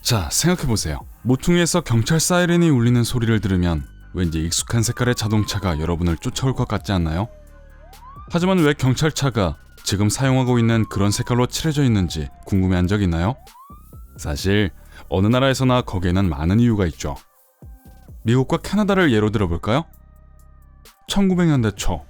자, 생각해보세요. 모퉁이에서 경찰 사이렌이 울리는 소리를 들으면 왠지 익숙한 색깔의 자동차가 여러분을 쫓아올 것 같지 않나요? 하지만 왜 경찰차가 지금 사용하고 있는 그런 색깔로 칠해져 있는지 궁금해한 적 있나요? 사실 어느 나라에서나 거기에는 많은 이유가 있죠. 미국과 캐나다를 예로 들어볼까요? 1900년대 초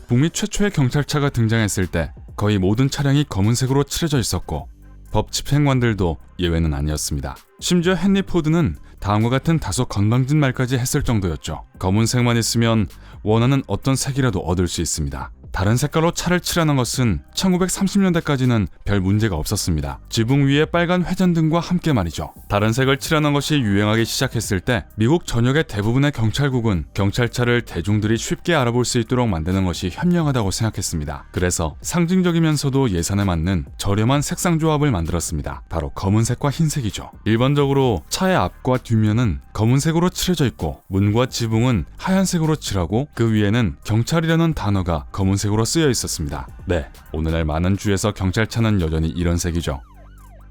북미 최초의 경찰차가 등장했을 때 거의 모든 차량이 검은색으로 칠해져 있었고 법 집행관들도 예외는 아니었습니다. 심지어 헨리 포드는 다음과 같은 다소 건방진 말까지 했을 정도였죠. 검은색만 있으면 원하는 어떤 색이라도 얻을 수 있습니다. 다른 색깔로 차를 칠하는 것은 1930년대까지는 별 문제가 없었습니다. 지붕 위에 빨간 회전등과 함께 말이죠. 다른 색을 칠하는 것이 유행하기 시작했을 때 미국 전역의 대부분의 경찰국은 경찰차를 대중들이 쉽게 알아볼 수 있도록 만드는 것이 현명하다고 생각했습니다. 그래서 상징적이면서도 예산에 맞는 저렴한 색상 조합을 만들었습니다. 바로 검은색과 흰색이죠. 일반적으로 차의 앞과 뒷면은 검은색으로 칠해져 있고 문과 지붕은 하얀색으로 칠하고 그 위에는 경찰이라는 단어가 검은색으로 쓰여 있었습니다. 네, 오늘날 많은 주에서 경찰차는 여전히 이런 색이죠.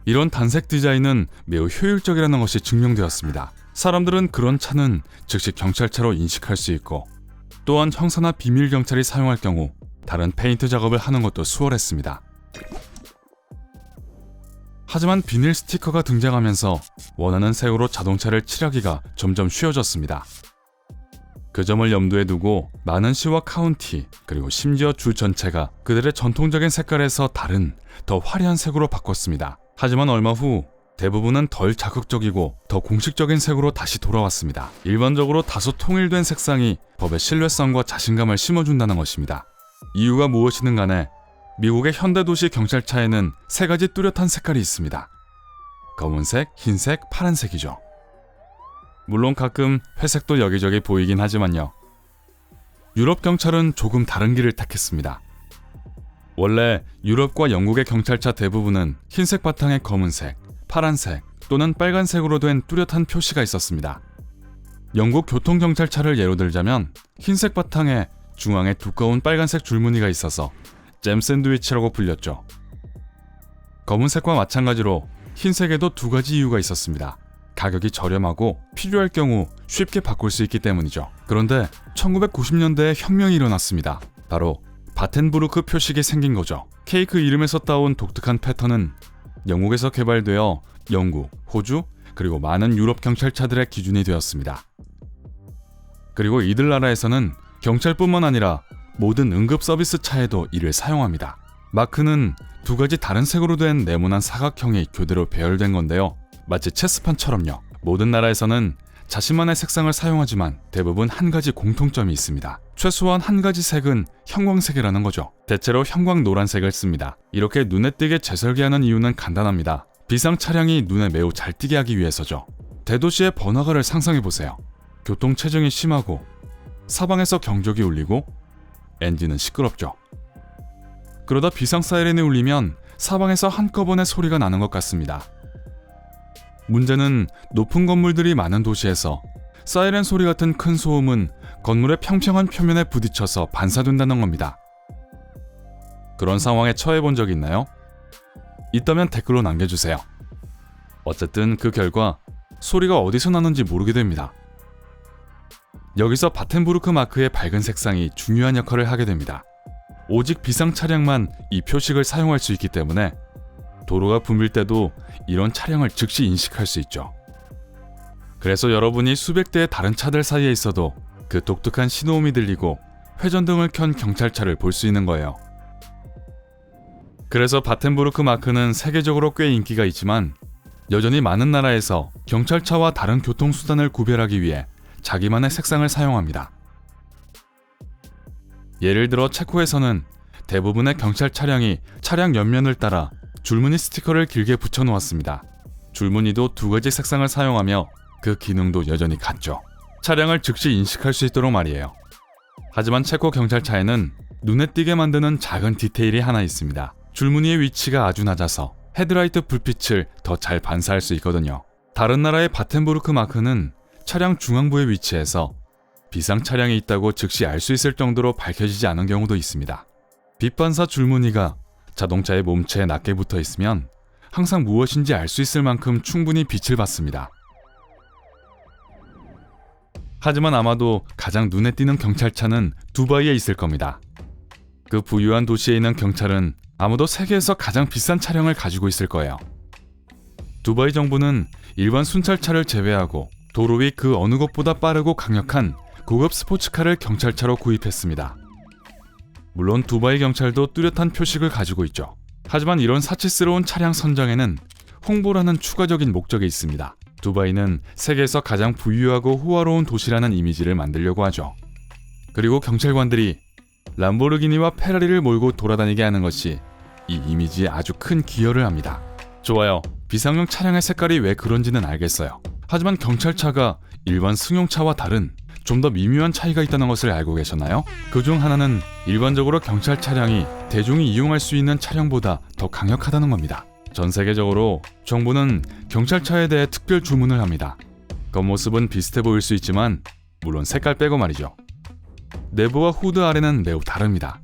이런 단색 디자인은 매우 효율적이라는 것이 증명되었습니다. 사람들은 그런 차는 즉시 경찰차로 인식할 수 있고 또한 형사나 비밀 경찰이 사용할 경우 다른 페인트 작업을 하는 것도 수월했습니다. 하지만 비닐 스티커가 등장하면서 원하는 색으로 자동차를 칠하기가 점점 쉬워졌습니다. 그 점을 염두에 두고 많은 시와 카운티 그리고 심지어 주 전체가 그들의 전통적인 색깔에서 다른 더 화려한 색으로 바꿨습니다. 하지만 얼마 후 대부분은 덜 자극적이고 더 공식적인 색으로 다시 돌아왔습니다. 일반적으로 다소 통일된 색상이 법의 신뢰성과 자신감을 심어준다는 것입니다. 이유가 무엇이든 간에 미국의 현대도시 경찰차에는 세 가지 뚜렷한 색깔이 있습니다. 검은색, 흰색, 파란색이죠. 물론 가끔 회색도 여기저기 보이긴 하지만요. 유럽 경찰은 조금 다른 길을 택했습니다. 원래 유럽과 영국의 경찰차 대부분은 흰색 바탕에 검은색, 파란색 또는 빨간색으로 된 뚜렷한 표시가 있었습니다. 영국 교통경찰차를 예로 들자면 흰색 바탕에 중앙에 두꺼운 빨간색 줄무늬가 있어서 잼 샌드위치라고 불렸죠. 검은색과 마찬가지로 흰색에도 두 가지 이유가 있었습니다. 가격이 저렴하고 필요할 경우 쉽게 바꿀 수 있기 때문이죠. 그런데 1990년대에 혁명이 일어났습니다. 바로 바텐부르크 표식이 생긴 거죠. 케이크 이름에서 따온 독특한 패턴은 영국에서 개발되어 영국, 호주, 그리고 많은 유럽 경찰차들의 기준이 되었습니다. 그리고 이들 나라에서는 경찰뿐만 아니라 모든 응급 서비스 차에도 이를 사용합니다. 마크는 두 가지 다른 색으로 된 네모난 사각형이 교대로 배열된 건데요. 마치 체스판처럼요. 모든 나라에서는 자신만의 색상을 사용하지만 대부분 한 가지 공통점이 있습니다. 최소한 한 가지 색은 형광색이라는 거죠. 대체로 형광 노란색을 씁니다. 이렇게 눈에 띄게 재설계하는 이유는 간단합니다. 비상 차량이 눈에 매우 잘 띄게 하기 위해서죠. 대도시의 번화가를 상상해보세요. 교통체증이 심하고 사방에서 경적이 울리고 엔진은 시끄럽죠. 그러다 비상 사이렌이 울리면 사방에서 한꺼번에 소리가 나는 것 같습니다. 문제는 높은 건물들이 많은 도시에서 사이렌 소리 같은 큰 소음은 건물의 평평한 표면에 부딪혀서 반사된다는 겁니다. 그런 상황에 처해 본 적 있나요? 있다면 댓글로 남겨주세요. 어쨌든 그 결과 소리가 어디서 나는지 모르게 됩니다. 여기서 바텐부르크 마크의 밝은 색상이 중요한 역할을 하게 됩니다. 오직 비상 차량만 이 표식을 사용할 수 있기 때문에 도로가 붐빌 때도 이런 차량을 즉시 인식할 수 있죠. 그래서 여러분이 수백 대의 다른 차들 사이에 있어도 그 독특한 신호음이 들리고 회전등을 켠 경찰차를 볼 수 있는 거예요. 그래서 바텐부르크 마크는 세계적으로 꽤 인기가 있지만 여전히 많은 나라에서 경찰차와 다른 교통수단을 구별하기 위해 자기만의 색상을 사용합니다. 예를 들어 체코에서는 대부분의 경찰 차량이 차량 옆면을 따라 줄무늬 스티커를 길게 붙여놓았습니다. 줄무늬도 두 가지 색상을 사용하며 그 기능도 여전히 같죠. 차량을 즉시 인식할 수 있도록 말이에요. 하지만 체코 경찰차에는 눈에 띄게 만드는 작은 디테일이 하나 있습니다. 줄무늬의 위치가 아주 낮아서 헤드라이트 불빛을 더 잘 반사할 수 있거든요. 다른 나라의 바텐부르크 마크는 차량 중앙부에 위치해서 비상 차량이 있다고 즉시 알 수 있을 정도로 밝혀지지 않은 경우도 있습니다. 빛반사 줄무늬가 자동차의 몸체에 낮게 붙어 있으면 항상 무엇인지 알 수 있을 만큼 충분히 빛을 받습니다. 하지만 아마도 가장 눈에 띄는 경찰차는 두바이에 있을 겁니다. 그 부유한 도시에 있는 경찰은 아무도 세계에서 가장 비싼 차량을 가지고 있을 거예요. 두바이 정부는 일반 순찰차를 제외하고 도로 위 그 어느 것보다 빠르고 강력한 고급 스포츠카를 경찰차로 구입했습니다. 물론 두바이 경찰도 뚜렷한 표식을 가지고 있죠. 하지만 이런 사치스러운 차량 선정에는 홍보라는 추가적인 목적이 있습니다. 두바이는 세계에서 가장 부유하고 호화로운 도시라는 이미지를 만들려고 하죠. 그리고 경찰관들이 람보르기니와 페라리를 몰고 돌아다니게 하는 것이 이 이미지에 아주 큰 기여를 합니다. 좋아요. 비상용 차량의 색깔이 왜 그런지는 알겠어요. 하지만 경찰차가 일반 승용차와 다른 좀 더 미묘한 차이가 있다는 것을 알고 계셨나요? 그중 하나는 일반적으로 경찰 차량이 대중이 이용할 수 있는 차량보다 더 강력하다는 겁니다. 전 세계적으로 정부는 경찰차에 대해 특별 주문을 합니다. 겉모습은 비슷해 보일 수 있지만 물론 색깔 빼고 말이죠. 내부와 후드 아래는 매우 다릅니다.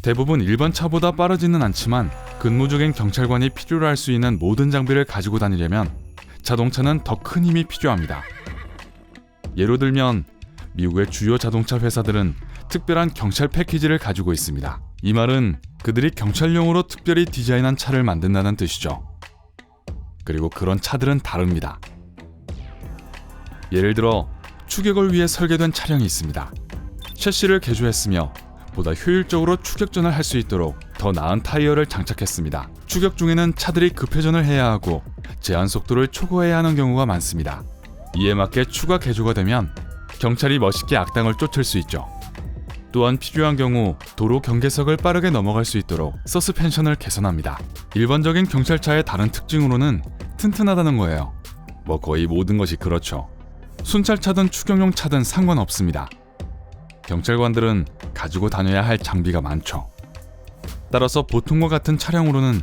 대부분 일반 차보다 빠르지는 않지만 근무중인 경찰관이 필요로 할 수 있는 모든 장비를 가지고 다니려면 자동차는 더 큰 힘이 필요합니다. 예로 들면 미국의 주요 자동차 회사들은 특별한 경찰 패키지를 가지고 있습니다. 이 말은 그들이 경찰용으로 특별히 디자인한 차를 만든다는 뜻이죠. 그리고 그런 차들은 다릅니다. 예를 들어 추격을 위해 설계된 차량이 있습니다. 셰시를 개조했으며 보다 효율적으로 추격전을 할 수 있도록 더 나은 타이어를 장착했습니다. 추격 중에는 차들이 급회전을 해야 하고 제한 속도를 초과해야 하는 경우가 많습니다. 이에 맞게 추가 개조가 되면 경찰이 멋있게 악당을 쫓을 수 있죠. 또한 필요한 경우 도로 경계석을 빠르게 넘어갈 수 있도록 서스펜션을 개선합니다. 일반적인 경찰차의 다른 특징으로는 튼튼하다는 거예요. 뭐 거의 모든 것이 그렇죠. 순찰차든 추격용 차든 상관없습니다. 경찰관들은 가지고 다녀야 할 장비가 많죠. 따라서 보통과 같은 차량으로는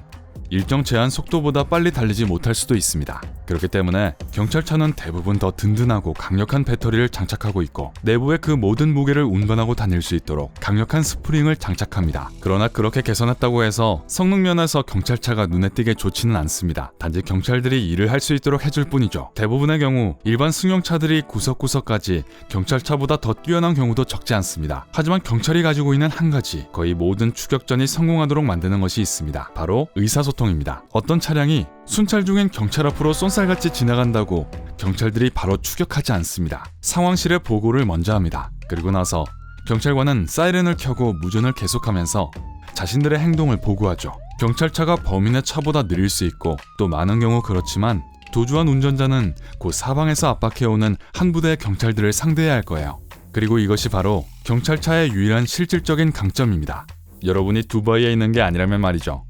일정 제한 속도보다 빨리 달리지 못할 수도 있습니다. 그렇기 때문에 경찰차는 대부분 더 든든하고 강력한 배터리를 장착하고 있고 내부에 그 모든 무게를 운반하고 다닐 수 있도록 강력한 스프링을 장착합니다. 그러나 그렇게 개선했다고 해서 성능 면에서 경찰차가 눈에 띄게 좋지는 않습니다. 단지 경찰들이 일을 할 수 있도록 해줄 뿐이죠. 대부분의 경우 일반 승용차들이 구석구석까지 경찰차보다 더 뛰어난 경우도 적지 않습니다. 하지만 경찰이 가지고 있는 한 가지, 거의 모든 추격전이 성공하도록 만드는 것이 있습니다. 바로 의사소통입니다. 어떤 차량이 순찰 중인 경찰 앞으로 쏜살같이 지나간다고 경찰들이 바로 추격하지 않습니다. 상황실에 보고를 먼저 합니다. 그리고 나서 경찰관은 사이렌을 켜고 무전을 계속하면서 자신들의 행동을 보고하죠. 경찰차가 범인의 차보다 느릴 수 있고 또 많은 경우 그렇지만 도주한 운전자는 그 사방에서 압박해오는 한 부대의 경찰들을 상대해야 할 거예요. 그리고 이것이 바로 경찰차의 유일한 실질적인 강점입니다. 여러분이 두바이에 있는 게 아니라면 말이죠.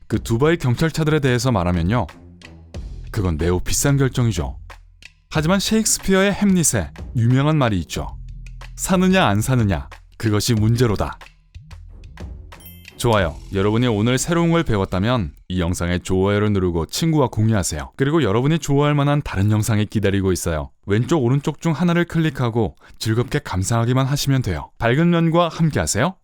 그 두바이 경찰차들에 대해서 말하면요, 그건 매우 비싼 결정이죠. 하지만 셰익스피어의 햄릿에 유명한 말이 있죠. 사느냐 안 사느냐, 그것이 문제로다. 좋아요. 여러분이 오늘 새로운 걸 배웠다면 이 영상에 좋아요를 누르고 친구와 공유하세요. 그리고 여러분이 좋아할 만한 다른 영상이 기다리고 있어요. 왼쪽 오른쪽 중 하나를 클릭하고 즐겁게 감상하기만 하시면 돼요. 밝은 면과 함께 하세요.